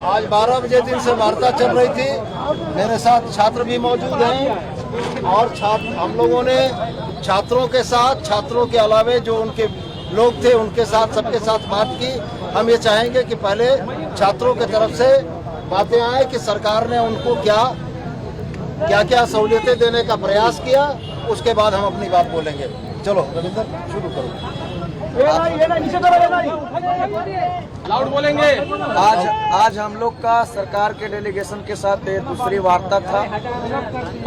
आज 12 बजे दिन से वार्ता चल रही थी। मेरे साथ छात्र भी मौजूद हैं और हम लोगों ने छात्रों के साथ, छात्रों के अलावे जो उनके लोग थे उनके साथ, सबके साथ बात की। हम ये चाहेंगे कि पहले छात्रों की तरफ से बातें आए कि सरकार ने उनको क्या क्या सहूलियतें देने का प्रयास किया, उसके बाद हम अपनी बात बोलेंगे। चलो रविंदर, शुरू करो। लाउड बोलेंगे। आज हम लोग का सरकार के डेलीगेशन के साथ दूसरी वार्ता था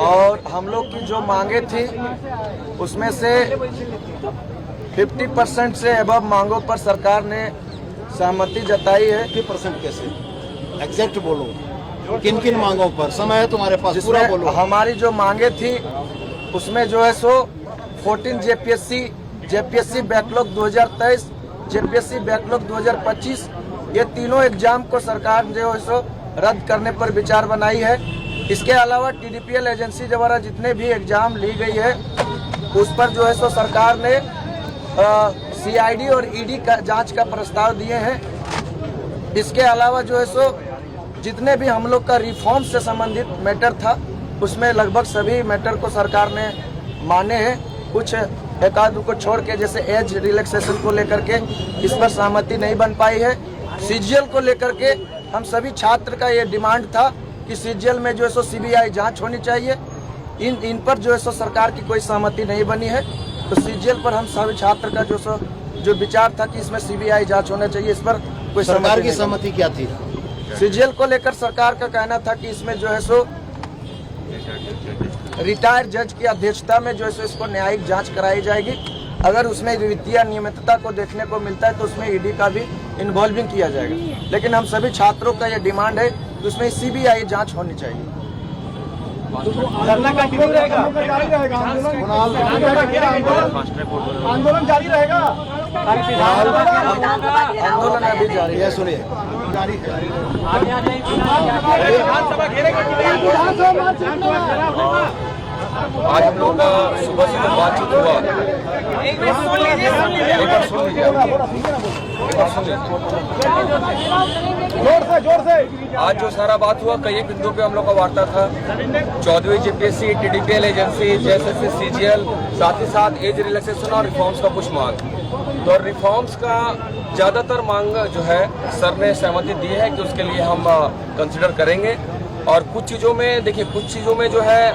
और हम लोग की जो मांगे थी उसमें से 50% से अबव मांगों पर सरकार ने सहमति जताई है। 50% कैसे? एग्जैक्ट बोलो, किन किन मांगों पर? समय है तुम्हारे पास, पूरा बोलो। हमारी जो मांगे थी उसमें जो है सो 14 जेपीएससी बैकलॉग 2023, जेपीएससी बैकलॉग 2025, ये तीनों एग्जाम को सरकार जो है सो रद्द करने पर विचार बनाई है। इसके अलावा टीडीपीएल एजेंसी द्वारा जितने भी एग्जाम ली गई है उस पर जो है सो सरकार ने सीआईडी और ईडी का जांच का प्रस्ताव दिए हैं। इसके अलावा जो है सो जितने भी हम लोग का रिफॉर्म से संबंधित मैटर था उसमें लगभग सभी मैटर को सरकार ने माने हैं। कुछ एकाध को छोड़ के, जैसे एज रिलैक्सेशन को लेकर के इस पर सहमति नहीं बन पाई है। सीजीएल को लेकर के हम सभी छात्र का ये डिमांड था कि सीजीएल में जो है सो सीबीआई जांच होनी चाहिए। इन पर जो है सो सरकार की कोई सहमति नहीं बनी है। तो सीजीएल पर हम सभी छात्र का जो विचार था कि इसमें सीबीआई जांच होना चाहिए, इस पर कोई सरकार की सहमति क्या थी? सीजीएल को लेकर सरकार का कहना था कि इसमें जो है सो रिटायर्ड जज की अध्यक्षता में जो है सो इसको न्यायिक जांच कराई जाएगी। अगर उसमें वित्तीय अनियमितता को देखने को मिलता है तो उसमें ईडी का भी इन्वॉल्विंग किया जाएगा। लेकिन हम सभी छात्रों का ये डिमांड है कि उसमें सीबीआई जांच होनी चाहिए। आंदोलन जारी रहेगा। आंदोलन अभी जारी है। सुनिए, आज हम लोग का सुबह से बातचीत हुआ। जोर से आज जो सारा बात हुआ, कई बिंदु पे हम लोग का वार्ता था। 14वीं JPSC, TDPL agency, JSSC, CGL, साथ ही साथ एज रिलैक्सेशन और रिफॉर्म्स का कुछ मांग। तो रिफॉर्म्स का ज्यादातर मांग जो है सर ने सहमति दी है कि उसके लिए हम कंसिडर करेंगे। और कुछ चीज़ों में देखिए, कुछ चीज़ों में जो है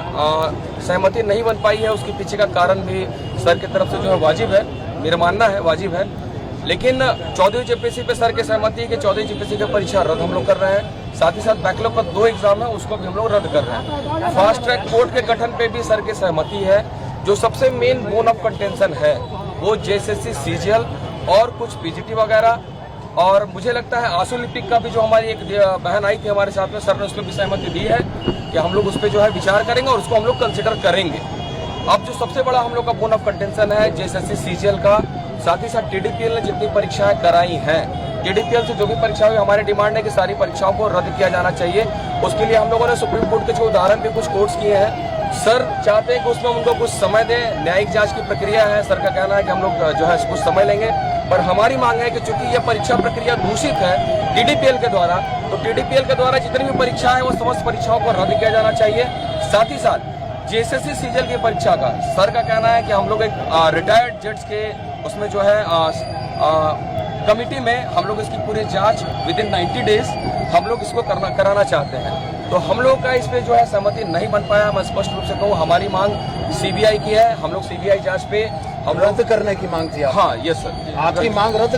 सहमति नहीं बन पाई है, उसके पीछे का कारण भी सर की तरफ से जो है वाजिब है, मेरा मानना है वाजिब है। लेकिन 14वीं जेपीएससी पे सर की सहमति है कि 14वीं जेपीएससी की परीक्षा रद्द हम लोग कर रहे हैं। साथ ही साथ बैकलॉग का 2 एग्जाम है उसको भी हम लोग रद्द कर रहे हैं। फास्ट ट्रैक कोर्ट के गठन पे भी सर की सहमति है। जो सबसे मेन बोन ऑफ कंटेंशन है वो जेएसएससी, सीजीएल और कुछ पीजीटी वगैरह। और मुझे लगता है आंसू लिपिक का भी जो हमारी एक बहन आई थी हमारे साथ में, सर ने उसको भी सहमति दी है कि हम लोग उस पर जो है विचार करेंगे और उसको हम लोग कंसिडर करेंगे। अब जो सबसे बड़ा हम लोग का बोन ऑफ कंटेंशन है जेएसएससी, सीजीएल का, साथ ही साथ टीडीपीएल ने जितनी परीक्षाएं कराई हैं, टीडीपीएल से जो भी परीक्षा हुई, हमारी डिमांड है कि सारी परीक्षाओं को रद्द किया जाना चाहिए। उसके लिए हम लोगों ने सुप्रीम कोर्ट के जो उदाहरण भी कुछ कोर्ट्स किए हैं। सर चाहते हैं कि उसमें उनको कुछ समय दें, न्यायिक जांच की प्रक्रिया है। सर का कहना है कि हम लोग जो है कुछ समय लेंगे, पर हमारी मांग है कि चूंकि यह परीक्षा प्रक्रिया दूषित है टीडीपीएल के द्वारा, तो टीडीपीएल के द्वारा जितनी भी परीक्षा है वो समस्त परीक्षाओं को रद्द किया जाना चाहिए। साथ ही साथ जेएसएससी, सीजीएल की परीक्षा का सर का कहना है कि हम लोग एक रिटायर्ड जज के उसमें जो है कमिटी में हम लोग इसकी पूरी जांच विदिन 90 डेज हम लोग इसको कराना चाहते हैं। तो हम लोग का इस पे जो है सहमति नहीं बन पाया। मैं स्पष्ट रूप से कहूँ, हमारी मांग सीबीआई की है। हम लोग सीबीआई जांच पे हम रद्द करने की मांग थी। हाँ, यस सर, आपकी मांग रद्द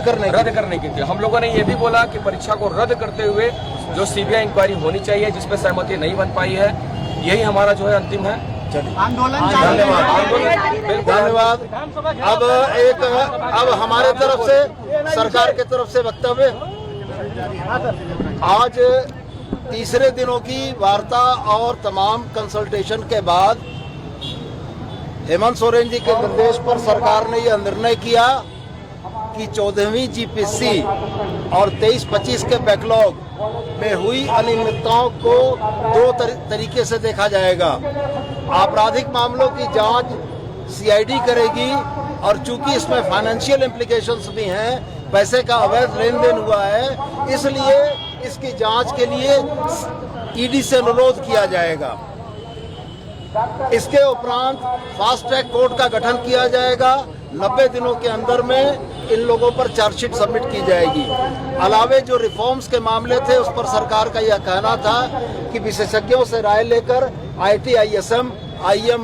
करने की थी। हम लोगों ने ये भी बोला कि परीक्षा को रद्द करते हुए जो सीबीआई इंक्वायरी होनी चाहिए, जिसपे सहमति नहीं बन पाई है। यही हमारा जो है अंतिम है। धन्यवाद। अब हमारे तरफ से, सरकार के तरफ से वक्तव्य। आज तीसरे दिनों की वार्ता और तमाम कंसल्टेशन के बाद हेमंत सोरेन जी के निर्देश पर सरकार ने यह निर्णय किया कि 14वीं जीपीएससी और 23-25 के बैकलॉग में हुई अनियमितताओं को 2 तरीके से देखा जाएगा। आपराधिक मामलों की जांच सीआईडी करेगी और चूंकि इसमें फाइनेंशियल इम्प्लीकेशंस भी हैं, पैसे का अवैध लेन देन हुआ है, इसलिए इसकी जांच के लिए ईडी से अनुरोध किया जाएगा। इसके उपरांत फास्ट ट्रैक कोर्ट का गठन किया जाएगा। 90 दिनों के अंदर में इन लोगों पर चार्जशीट सबमिट की जाएगी। अलावे जो रिफॉर्म्स के मामले थे उस पर सरकार का यह कहना था कि विशेषज्ञों से राय लेकर IIT, ISM, IIM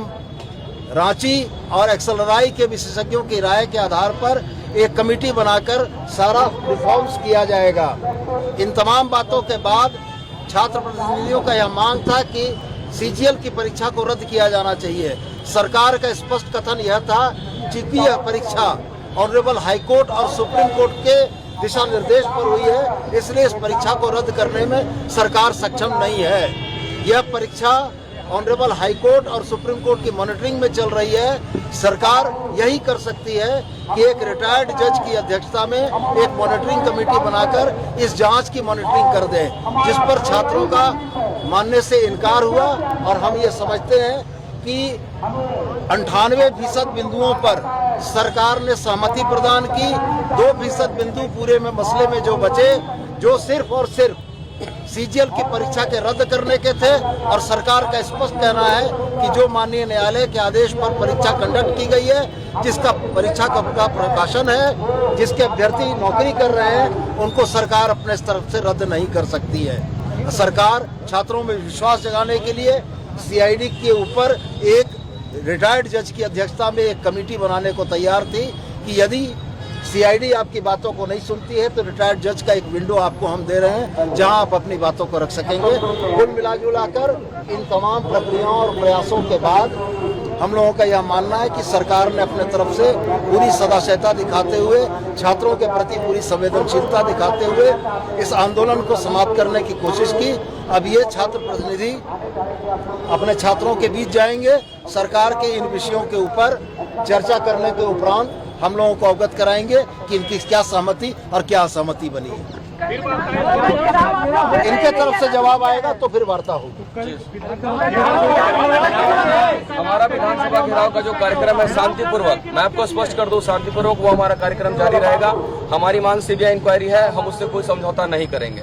रांची और एक्सएलआरआई के विशेषज्ञों की राय के आधार पर एक कमेटी बनाकर सारा रिफॉर्म्स किया जाएगा। इन तमाम बातों के बाद छात्र प्रतिनिधियों का यह मांग था कि CGL की परीक्षा को रद्द किया जाना चाहिए। सरकार का स्पष्ट कथन यह था कि यह परीक्षा ऑनरेबल हाई कोर्ट और सुप्रीम कोर्ट के दिशा निर्देश पर हुई है, इसलिए इस परीक्षा को रद्द करने में सरकार सक्षम नहीं है। यह परीक्षा ऑनरेबल हाई कोर्ट और सुप्रीम कोर्ट की मॉनिटरिंग में चल रही है। सरकार यही कर सकती है कि एक रिटायर्ड जज की अध्यक्षता में एक मॉनिटरिंग कमेटी बनाकर इस जांच की मॉनिटरिंग कर दे, जिस पर छात्रों का मानने से इनकार हुआ। और हम ये समझते हैं कि 98% बिंदुओं पर सरकार ने सहमति प्रदान की। 2% बिंदु पूरे में मसले में जो बचे, जो सिर्फ और सिर्फ CGL की परीक्षा के रद्द करने के थे। और सरकार का स्पष्ट कहना है कि जो माननीय न्यायालय के आदेश पर परीक्षा कंडक्ट की गई है, जिसका परीक्षा का प्रकाशन है, जिसके अभ्यर्थी नौकरी कर रहे हैं, उनको सरकार अपने तरफ से रद्द नहीं कर सकती है। सरकार छात्रों में विश्वास जगाने के लिए CID के ऊपर एक रिटायर्ड जज की अध्यक्षता में एक कमेटी बनाने को तैयार थी कि यदि CID आपकी बातों को नहीं सुनती है तो रिटायर्ड जज का एक विंडो आपको हम दे रहे हैं, जहां आप अपनी बातों को रख सकेंगे। कुल मिलाजुलाकर इन तमाम प्रक्रियाओं और प्रयासों के बाद हम लोगों का यह मानना है कि सरकार ने अपने तरफ से पूरी सदाशयता दिखाते हुए, छात्रों के प्रति पूरी संवेदनशीलता दिखाते हुए इस आंदोलन को समाप्त करने की कोशिश की। अब ये छात्र प्रतिनिधि अपने छात्रों के बीच जाएंगे, सरकार के इन विषयों के ऊपर चर्चा करने के उपरांत हम लोगों को अवगत कराएंगे कि इनकी क्या सहमति और क्या असहमति बनी है। इनके तरफ से जवाब आएगा तो फिर वार्ता होगी। हमारा विधानसभा घेराव का जो कार्यक्रम है शांतिपूर्वक, मैं आपको स्पष्ट कर दूं, शांतिपूर्वक वो हमारा कार्यक्रम जारी रहेगा। हमारी मांग CBI इंक्वायरी है, हम उससे कोई समझौता नहीं करेंगे।